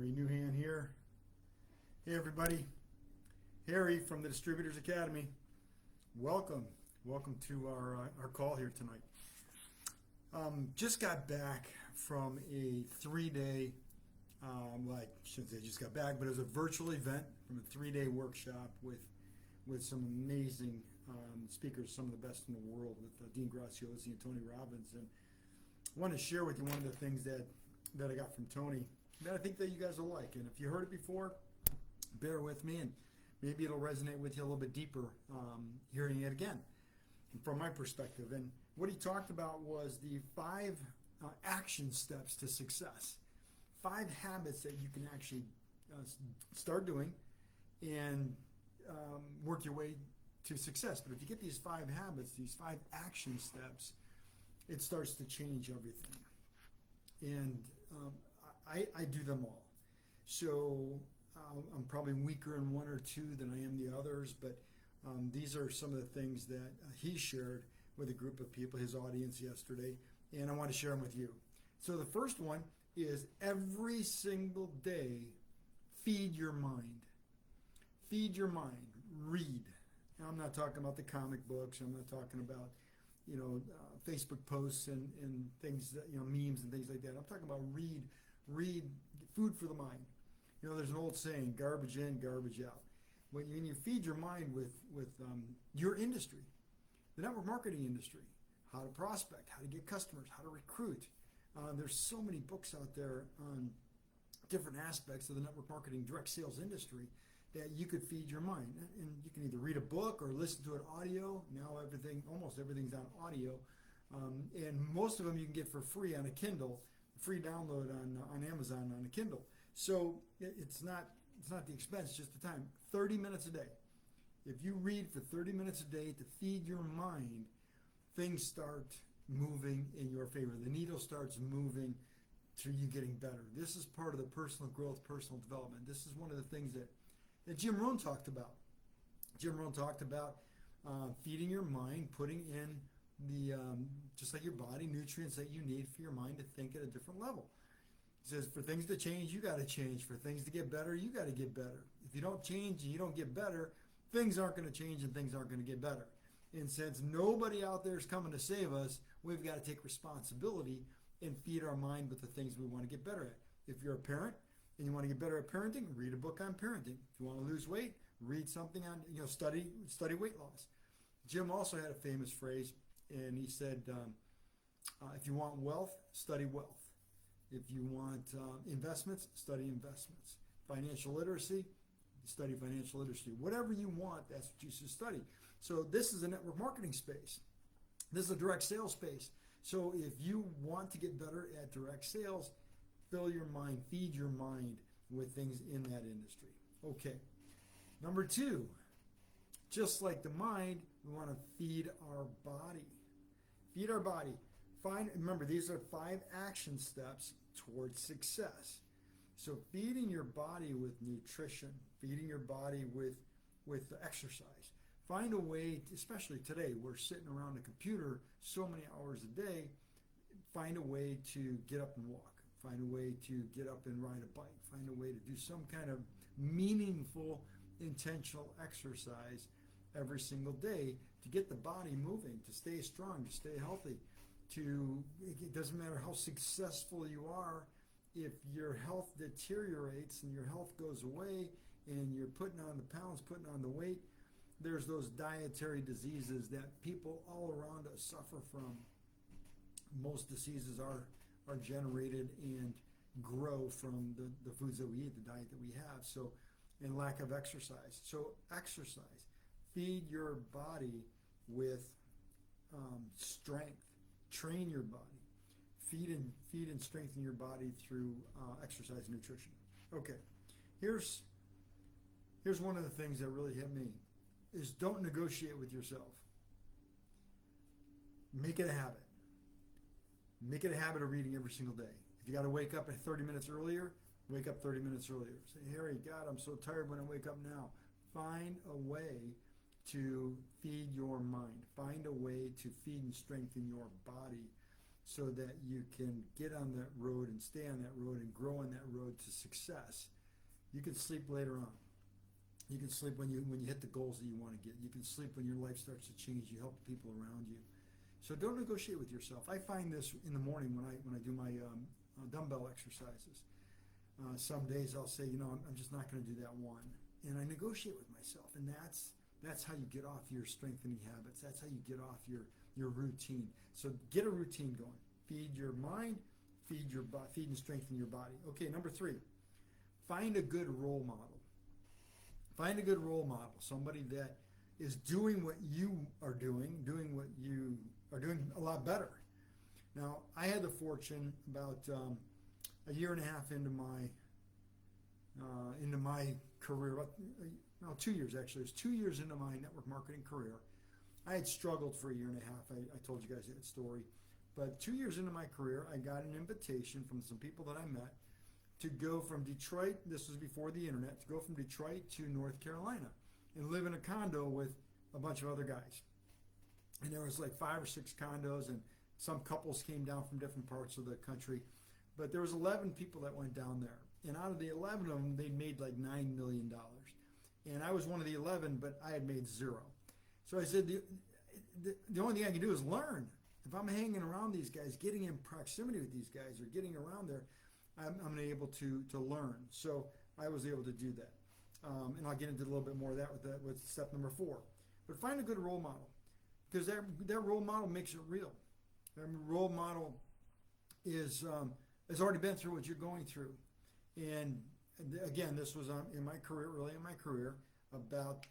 Harry Newhan here. Hey everybody, Harry from the Distributors Academy. Welcome to our call here tonight. Just got back from a 3-day, well, I shouldn't say just got back, but it was a virtual event from a 3-day workshop with some amazing speakers, some of the best in the world, with Dean Graziosi and Tony Robbins. And I want to share with you one of the things that I got from Tony that I think that you guys will like. And if you heard it before, bear with me, and maybe it'll resonate with you a little bit deeper hearing it again from my perspective. And what he talked about was the 5 action steps to success, 5 habits that you can actually start doing and work your way to success. But if you get these 5 habits, these 5 action steps, it starts to change everything. And I do them all. So I'm probably weaker in one or two than I am the others, but these are some of the things that he shared with a group of people, his audience yesterday, and I want to share them with you. So the first one is every single day, feed your mind. Feed your mind. Read. Now, I'm not talking about the comic books. I'm not talking about Facebook posts and things that, memes and things like that. I'm talking about read, food for the mind. There's an old saying, garbage in, garbage out. When you feed your mind with your industry, the network marketing industry, how to prospect, how to get customers, how to recruit. There's so many books out there on different aspects of the network marketing direct sales industry that you could feed your mind. And you can either read a book or listen to an audio. Now almost everything's on audio. And most of them you can get for free on a Kindle, free download on Amazon on a Kindle. So it's not the expense, just the time. 30 minutes a day. If you read for 30 minutes a day to feed your mind, things start moving in your favor. The needle starts moving to you getting better. This is part of the personal growth, personal development. This is one of the things that Jim Rohn talked about. Jim Rohn talked about feeding your mind, putting in the just like your body, nutrients that you need for your mind to think at a different level. He says, for things to change, you got to change. For things to get better, you got to get better. If you don't change and you don't get better, things aren't going to change and things aren't going to get better. And since nobody out there is coming to save us, we've got to take responsibility and feed our mind with the things we want to get better at. If you're a parent and you want to get better at parenting, read a book on parenting. If you want to lose weight, read something on, study weight loss. Jim also had a famous phrase, and he said, if you want wealth, study wealth. If you want investments, study investments. Financial literacy, study financial literacy. Whatever you want, that's what you should study. So this is a network marketing space. This is a direct sales space. So if you want to get better at direct sales, fill your mind, feed your mind with things in that industry. Okay. Number 2, just like the mind, we want to feed our body. Feed our body. Remember, these are 5 action steps towards success. So feeding your body with nutrition, feeding your body with exercise. Find a way, especially today, we're sitting around a computer so many hours a day, find a way to get up and walk. Find a way to get up and ride a bike. Find a way to do some kind of meaningful, intentional exercise every single day to get the body moving, to stay strong, to stay healthy. It doesn't matter how successful you are, if your health deteriorates and your health goes away and you're putting on the pounds, putting on the weight, there's those dietary diseases that people all around us suffer from. Most diseases are generated and grow from the foods that we eat, the diet that we have, and lack of exercise. So exercise. Feed your body with strength. Train your body. Feed and strengthen your body through exercise and nutrition. Okay, here's one of the things that really hit me, is don't negotiate with yourself. Make it a habit. Make it a habit of reading every single day. If you got to wake up 30 minutes earlier, wake up 30 minutes earlier. Say, Harry, God, I'm so tired when I wake up now. Find a way to feed your mind. Find a way to feed and strengthen your body so that you can get on that road and stay on that road and grow on that road to success. You can sleep later on. You can sleep when you hit the goals that you want to get. You can sleep when your life starts to change. You help the people around you. So don't negotiate with yourself. I find this in the morning when I do my dumbbell exercises. Some days I'll say, I'm just not going to do that one, and I negotiate with myself, and that's how you get off your strengthening habits. That's how you get off your routine. So get a routine going. Feed your mind, feed and strengthen your body. Okay, number 3, find a good role model. Find a good role model, somebody that is doing what you are doing what you are doing a lot better. Now, I had the fortune about a year and a half into my career, 2 years actually. It was 2 years into my network marketing career. I had struggled for a year and a half. I told you guys that story. But 2 years into my career, I got an invitation from some people that I met to go from Detroit, this was before the internet, to go from Detroit to North Carolina and live in a condo with a bunch of other guys. And there was like 5 or 6 condos, and some couples came down from different parts of the country. But there was 11 people that went down there. And out of the 11 of them, they made like $9 million. And I was one of the 11, but I had made 0. So I said, the only thing I can do is learn. If I'm hanging around these guys, getting in proximity with these guys, or getting around there, I'm able to learn. So I was able to do that. And I'll get into a little bit more of that with step number 4. But find a good role model, because that role model makes it real. That role model has already been through what you're going through. And again, this was in my career, early in my career, about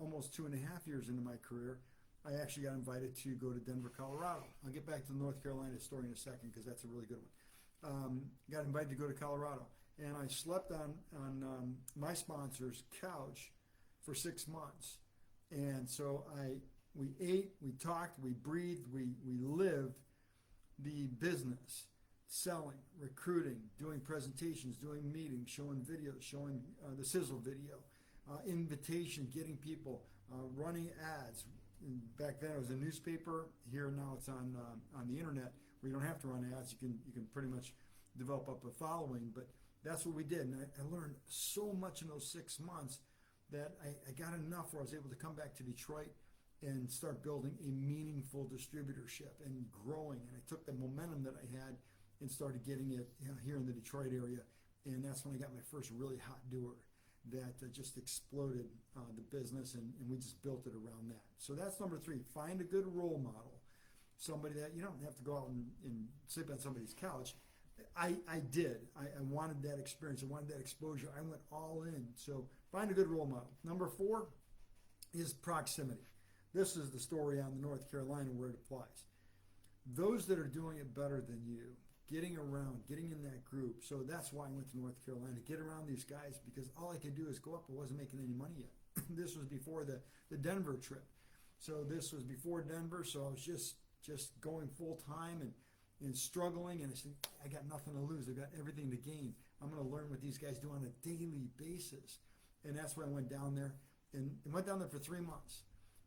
almost 2.5 years into my career. I actually got invited to go to Denver, Colorado. I'll get back to the North Carolina story in a second, because that's a really good one. Got invited to go to Colorado, and I slept on my sponsor's couch for 6 months. And so we ate, we talked, we breathed, we lived the business, selling, recruiting, doing presentations, doing meetings, showing videos, showing the sizzle video, invitation, getting people, running ads. And back then it was a newspaper. Here now it's on the internet, where you don't have to run ads. You can pretty much develop up a following. But that's what we did, and I learned so much in those 6 months that I got enough where I was able to come back to Detroit and start building a meaningful distributorship and growing. And I took the momentum that I had and started getting it here in the Detroit area. And that's when I got my first really hot doer that just exploded the business, and we just built it around that. So that's number 3. Find a good role model, somebody that you don't have to go out and sleep on somebody's couch. I did. I wanted that experience. I wanted that exposure. I went all in. So find a good role model. Number 4 is proximity. This is the story on the North Carolina where it applies. Those that are doing it better than you, getting around, getting in that group. So that's why I went to North Carolina, to get around these guys, because all I could do is go up. I wasn't making any money yet. This was before the Denver trip. So this was before Denver, so I was just going full time and struggling, and I said, I got nothing to lose. I've got everything to gain. I'm going to learn what these guys do on a daily basis. And that's why I went down there, and went down there for 3 months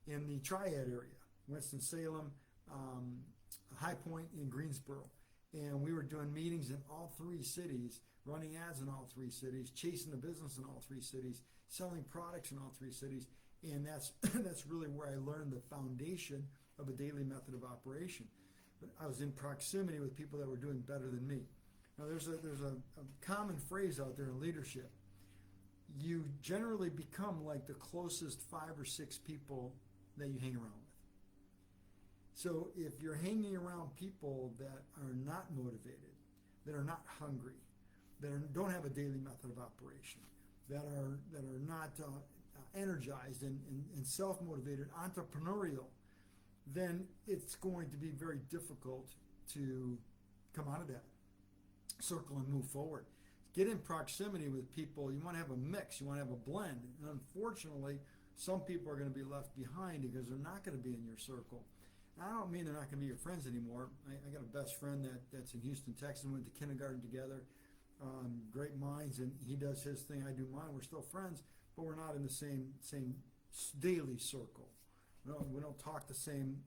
in the Triad area, Winston-Salem, High Point, and Greensboro. And we were doing meetings in all 3 cities, running ads in all 3 cities, chasing the business in all 3 cities, selling products in all 3 cities. And that's really where I learned the foundation of a daily method of operation. But I was in proximity with people that were doing better than me. Now there's a common phrase out there in leadership. You generally become like the closest 5 or 6 people that you hang around with. So if you're hanging around people that are not motivated, that are not hungry, that don't have a daily method of operation, that are not energized and self-motivated, entrepreneurial, then it's going to be very difficult to come out of that circle and move forward. Get in proximity with people. You want to have a mix. You want to have a blend. And unfortunately, some people are going to be left behind because they're not going to be in your circle. Now, I don't mean they're not going to be your friends anymore. I got a best friend that's in Houston, Texas. We went to kindergarten together. Great minds, and he does his thing. I do mine. We're still friends, but we're not in the same daily circle. We don't talk the same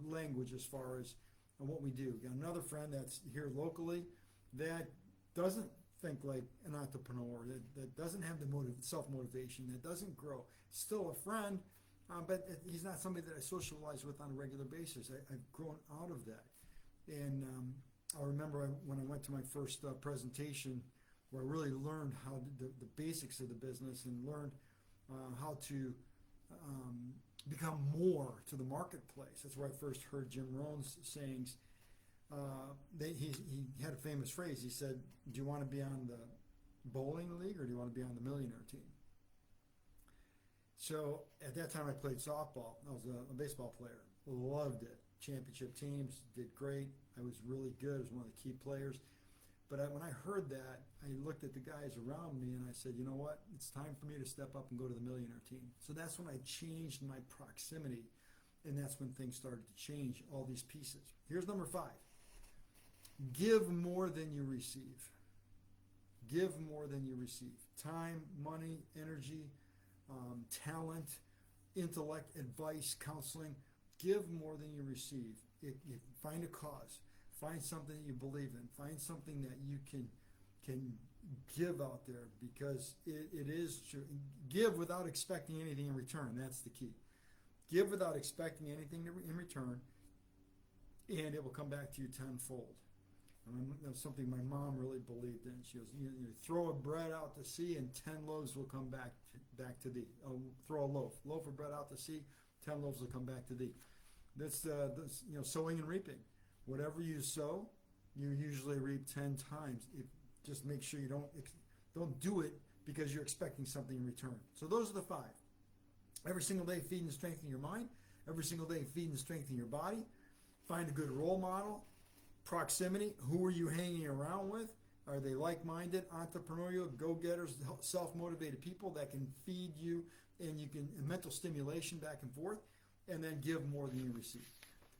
language as far as on what we do. Got another friend that's here locally that doesn't think like an entrepreneur, that doesn't have the self-motivation, that doesn't grow. Still a friend, but he's not somebody that I socialize with on a regular basis. I've grown out of that. And I remember when I went to my first presentation where I really learned how the basics of the business and learned how to become more to the marketplace. That's where I first heard Jim Rohn's sayings. He had a famous phrase. He said, do you want to be on the bowling league or do you want to be on the millionaire team? So at that time I played softball. I was a baseball player. Loved it. Championship teams, did great. I was really good. I was one of the key players. But when I heard that, I looked at the guys around me and I said, you know what? It's time for me to step up and go to the millionaire team. So that's when I changed my proximity, and that's when things started to change, all these pieces. Here's number 5. Give more than you receive. Give more than you receive. Time, money, energy, talent, intellect, advice, counseling. Give more than you receive. Find a cause. Find something that you believe in. Find something that you can give out there, because it is true. Give without expecting anything in return. That's the key. Give without expecting anything in return, and it will come back to you tenfold. That's something my mom really believed in. She goes, you throw a bread out to sea and 10 loaves will come back to thee. Throw a loaf of bread out to sea, 10 loaves will come back to thee. That's sowing and reaping. Whatever you sow, you usually reap 10 times. Just make sure you don't do it because you're expecting something in return. So those are the 5. Every single day, feed and strengthen your mind. Every single day, feed and strengthen your body. Find a good role model. Proximity. Who are you hanging around with? Are they like-minded, entrepreneurial, go-getters, self-motivated people that can feed you and mental stimulation back and forth, and then give more than you receive?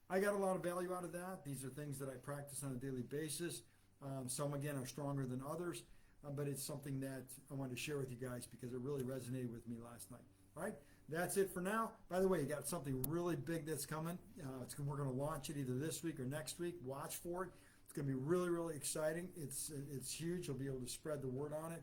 I got a lot of value out of that. These are things that I practice on a daily basis. Some, again, are stronger than others, but it's something that I wanted to share with you guys because it really resonated with me last night. All right, that's it for now. By the way, you got something really big that's coming. We're going to launch it either this week or next week. Watch for it. It's going to be really, really exciting. It's huge. You'll be able to spread the word on it,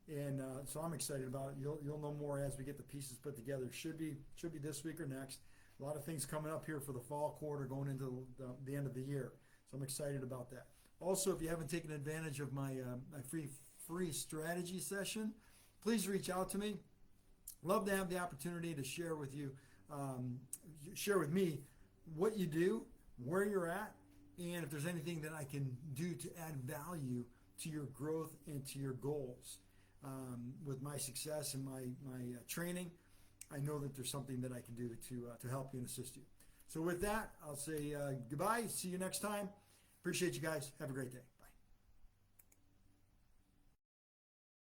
and so I'm excited about it. You'll know more as we get the pieces put together. Should be this week or next. A lot of things coming up here for the fall quarter, going into the end of the year. So I'm excited about that. Also, if you haven't taken advantage of my free strategy session, please reach out to me. Love to have the opportunity to share with you, share with me what you do, where you're at, and if there's anything that I can do to add value to your growth and to your goals. With my success and my training, I know that there's something that I can do to help you and assist you. So with that, I'll say goodbye. See you next time. Appreciate you guys. Have a great day.